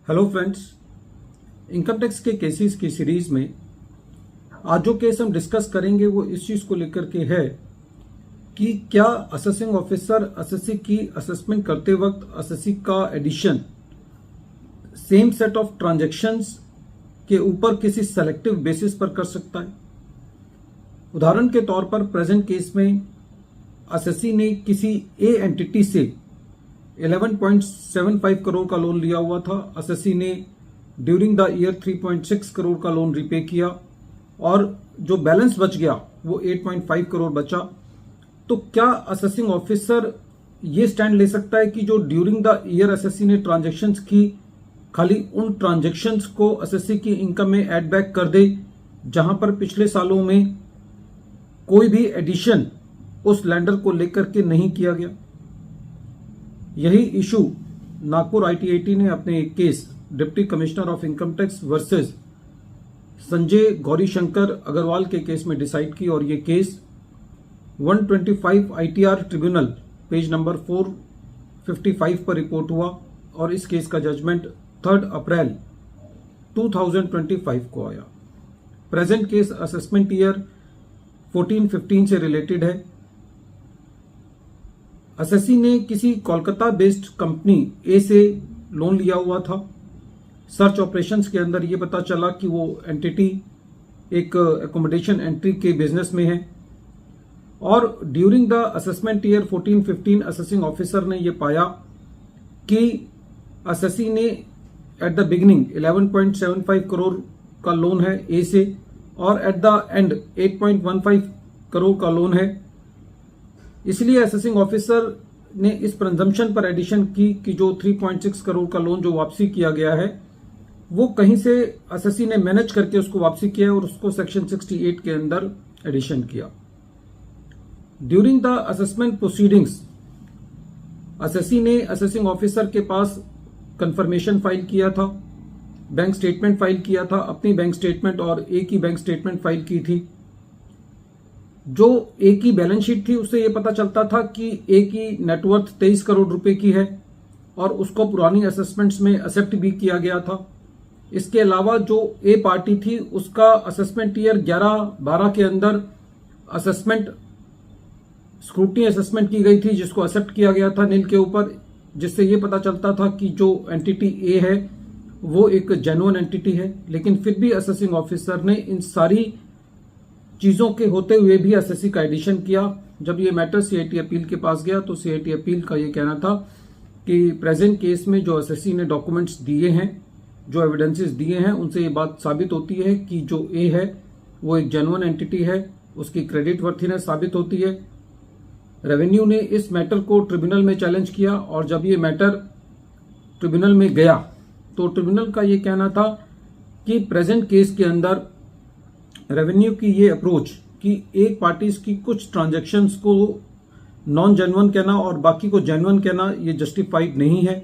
Hello friends, income tax के cases की series में आज जो केस हम डिस्कस करेंगे वो इस चीज को लेकर के है कि क्या असेसिंग ऑफिसर एसएससी की असेसमेंट करते वक्त एसएससी का addition same set of transactions के ऊपर किसी सेलेक्टिव बेसिस पर कर सकता है। उदाहरण के तौर पर प्रेजेंट केस में एसएससी ने किसी ए एंटिटी से 11.75 करोड़ का लोन लिया हुआ था। एसएससी ने ड्यूरिंग द ईयर 3.6 करोड़ का लोन रिपे किया और जो बैलेंस बच गया वो 8.5 करोड़ बचा। तो क्या असेसिंग ऑफिसर ये स्टैंड ले सकता है कि जो ड्यूरिंग द ईयर एसएससी ने ट्रांजैक्शंस की, खाली उन ट्रांजैक्शंस को एसएससी की इनकम में ऐड बैक कर दे जहां पर पिछले सालों में कोई भी एडिशन उस लैंडर को लेकर के नहीं किया गया? यही इशू नागपुर आईटीएटी ने अपने एक case deputy commissioner of income tax versus Sanjay Gaurishankar Agarwal के केस में डिसाइड की और ये case 125 ITR tribunal page number 455 पर रिपोर्ट हुआ और इस केस का जजमेंट 3 अप्रैल 2025 को आया। प्रेजेंट केस असेसमेंट ईयर 14-15 से रिलेटेड है। एसएससी ने किसी कोलकाता बेस्ड कंपनी ए से लोन लिया हुआ था। सर्च ऑपरेशंस के अंदर ये पता चला कि वो एंटिटी एक एकोमोडेशन एंट्री के बिजनेस में है और during the assessment year 14-15 assessing officer ने ये पाया कि एसएससी ने एट द बिगिनिंग 11.75 करोड़ का लोन है ए से और एट द एंड 8.15 करोड़ का लोन है। इसलिए असेसिंग ऑफिसर ने इस प्रिजम्पशन पर एडिशन की कि जो 3.6 करोड़ का लोन जो वापसी किया गया है वो कहीं से एसएससी ने मैनेज करके उसको वापसी किया और उसको सेक्शन 68 के अंदर एडिशन किया। During the assessment proceedings SSC ने असेसिंग ऑफिसर के पास कंफर्मेशन फाइल किया था, बैंक स्टेटमेंट फाइल किया था, अपनी बैंक स्टेटमेंट और ए की बैंक स्टेटमेंट फाइल की थी। जो ए की बैलेंस शीट थी उससे यह पता चलता था कि ए की नेटवर्थ 23 करोड़ रुपए की है और उसको पुरानी असेसमेंट्स में एक्सेप्ट भी किया गया था। इसके अलावा जो ए पार्टी थी उसका असेसमेंट ईयर 11-12 के अंदर असेसमेंट स्क्रूटनी असेसमेंट की गई थी जिसको एक्सेप्ट किया गया था नील के ऊपर, जिससे यह पता चलता था कि जो एंटिटी ए है वो एक जेन्युइन एंटिटी है। लेकिन फिर भी असेसिंग ऑफिसर ने इन सारी चीजों के होते हुए भी एसएससी का एडिशन किया। जब ये मैटर सीआईटी अपील के पास गया तो सीआईटी अपील का ये कहना था कि प्रेजेंट केस में जो एसएससी ने डॉक्यूमेंट्स दिए हैं, जो एविडेंसेस दिए हैं, उनसे ये बात साबित होती है कि जो ए है वो एक जेन्युइन एंटिटी है, उसकी क्रेडिट वर्थिनेस साबित होती है। रेवेन्यू ने इस मैटर को ट्रिब्यूनल में चैलेंज किया और जब ये मैटर ट्रिब्यूनल में गया तो ट्रिब्यूनल का ये कहना था कि प्रेजेंट केस के अंदर रेवेन्यू की ये अप्रोच कि एक पार्टीज की कुछ ट्रांजैक्शंस को नॉन जेन्युइन कहना और बाकी को जेन्युइन कहना ये जस्टिफाइड नहीं है।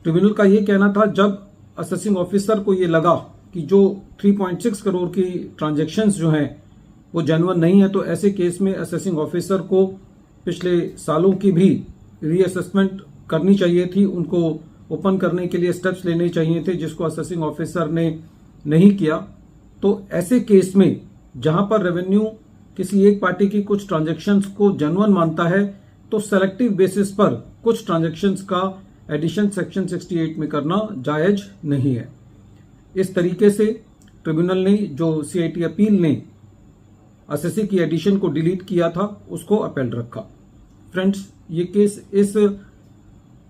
ट्रिब्यूनल का ये कहना था जब असेसिंग ऑफिसर को ये लगा कि जो 3.6 करोड़ की ट्रांजैक्शंस जो हैं वो जेन्युइन नहीं है तो ऐसे केस में असेसिंग ऑफिसर को पिछले सालों की भी रीअसेसमेंट करनी चाहिए थी, उनको ओपन करने के लिए स्टेप्स लेने चाहिए थे, जिसको असेसिंग ऑफिसर ने नहीं किया। तो ऐसे केस में जहां पर रेवेन्यू किसी एक पार्टी की कुछ ट्रांजैक्शंस को जेन्युइन मानता है तो सेलेक्टिव बेसिस पर कुछ ट्रांजैक्शंस का एडिशन सेक्शन 68 में करना जायज नहीं है। इस तरीके से ट्रिब्यूनल ने जो सीआईटी अपील ने एसएससी की एडिशन को डिलीट किया था उसको अपील रखा। फ्रेंड्स, ये केस इस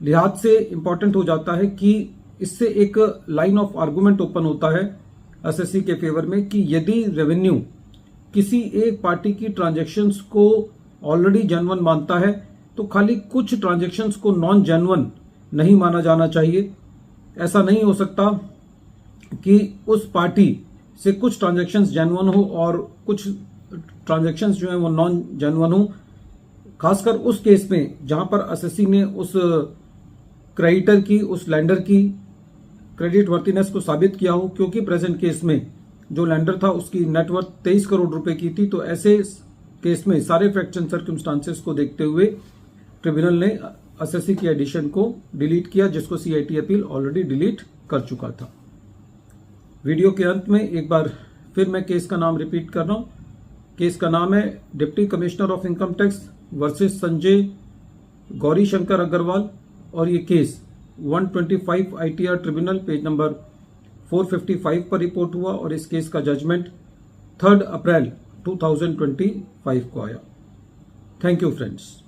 लिहाज से इंपॉर्टेंट हो जाता है कि इससे एक लाइन ऑफ आर्गुमेंट ओपन होता है एसएससी के फेवर में कि यदि रेवेन्यू किसी एक पार्टी की ट्रांजैक्शंस को ऑलरेडी जेन्युइन मानता है तो खाली कुछ ट्रांजैक्शंस को नॉन जेन्युइन नहीं माना जाना चाहिए। ऐसा नहीं हो सकता कि उस पार्टी से कुछ ट्रांजैक्शंस जेन्युइन हो और कुछ ट्रांजैक्शंस जो है वो नॉन जेन्युइन हो, खासकर उस केस में जहां पर एसएससी ने उस क्रेडिटर की, उस लैंडर की क्रेडिट वर्थिनेस को साबित किया हो, क्योंकि प्रेजेंट केस में जो लैंडर था उसकी नेटवर्थ 23 करोड़ रुपए की थी। तो ऐसे केस में सारे फैक्ट्स एंड सर्कमस्टांसेस को देखते हुए ट्रिब्यूनल ने एसएससी की एडिशन को डिलीट किया, जिसको सीआईटी अपील ऑलरेडी डिलीट कर चुका था। वीडियो के अंत में एक बार फिर मैं केस का नाम रिपीट कर रहा हूं। केस का नाम है deputy commissioner of income tax versus Sanjay Gauri Shankar Agarwal, और ये case 125 ITR tribunal page number 455 पर रिपोर्ट हुआ और इस केस का जजमेंट 3 अप्रैल 2025 को आया। Thank you friends.